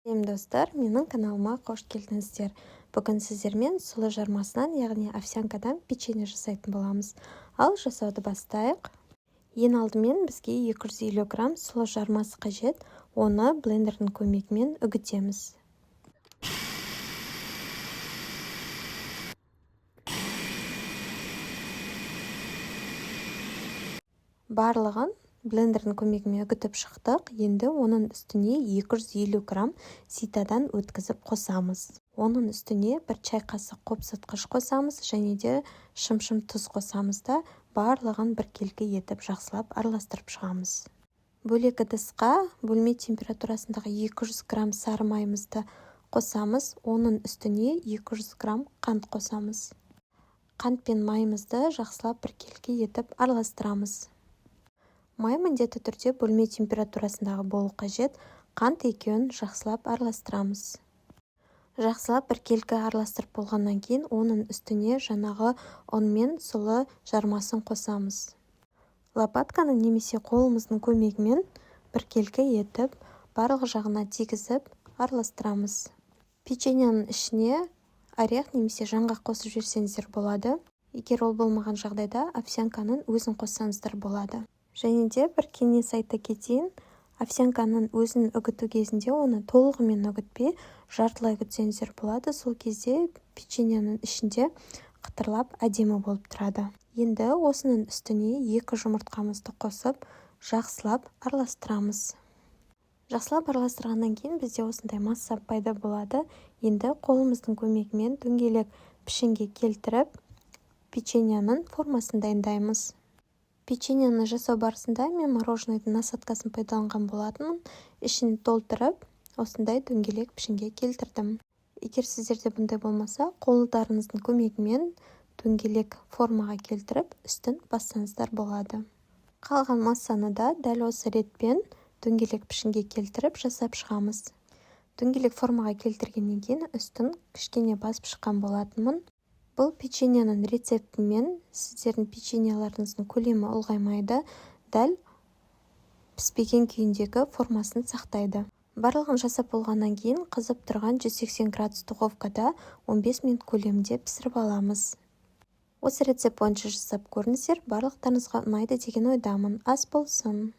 Достар, менің каналыма қош келдіңіздер. Бүгін сіздермен сұлы жармасынан, яғни овсянкадан печенье жасайтын боламыз. Ал жасауды бастайық. Ең алдымен бізге 250 грамм сұлы жармасы қажет. Оны блендердің көмегімен үгітеміз. Барлығын блендердің көмегімен үгітіп шықтық. Енді оның үстіне 250 грамм ситадан өткізіп қосамыз. Оның үстіне бір чай қасық қопсытқыш қосамыз және де шым-шым тұз қосамыз да барлығын біркелкі етіп жақсылап араластырып шығамыз. Бөлек ыдысқа бөлме температурасындағы 200 грамм сары майымызды қосамыз. Оның үстіне 200 грамм қант қосамыз. Қант пен майымызды жақсылап біркелкі етіп араластырамыз. Май міндетті түрде бөлме температурасындағы болу қажет. Қант екеуін жақсылап араластырамыз. Жақсылап біркелкі араластырып болғаннан кейін оның үстіне жаңағы ұн мен сұлы жармасын қосамыз. Лопатканы немесе қолымыздың көмегімен біркелкі етіп, барлық жағына тигізіп араластырамыз. Печеньенің ішіне орех немесе жаңғақ қосып жіберсеңіздер болады. Егер ол болмаған жағдайда овсянканың өзін қоссаңыздар болады. Және де бір кеңес айта кетейін, овсянканың өзін үгіту кезінде оны толығымен үгітпей, жартылай үгітсеңіздер болады. Сол кезде печеньенің ішінде қытырлап әдемі болып тұрады. Енді осының үстіне 2 жұмыртқамызды қосып, жақсылап араластырамыз. Жақсылап араластырғаннан кейін бізде осындай масса пайда болады. Енді қолымыздың көмегімен дөңгелек пішінге келтіріп, печеньенің формасын дайындаймыз. Печеньені жасау барысында мен мороженыйдың насадкасын пайдаланған болатынмын. Ішін толтырып, осындай дөңгелек пішінге келтірдім. Егер сіздерде бұндай болмаса, қолдарыңыздың көмегімен дөңгелек формаға келтіріп, үстін бассаңыздар болады. Қалған массаны да дәл осы ретпен дөңгелек пішінге келтіріп жасап шығамыз. Дөңгелек формаға келтіргеннен кейін үстін кішкене басып шыққан болатынмын. Бұл печеньенің рецептімен сіздердің печеньеларыңыздың көлемі ұлғаймайды, дәл піспеген күйіндегі формасын сақтайды. Барлығын жасап болғаннан кейін қызып тұрған 180 градус духовкада 15 минут көлемінде пісіріп аламыз. Осы рецепт бойынша жасап көріңіздер, барлықтарыңызға ұнайды деген ойдамын. Ас болсын!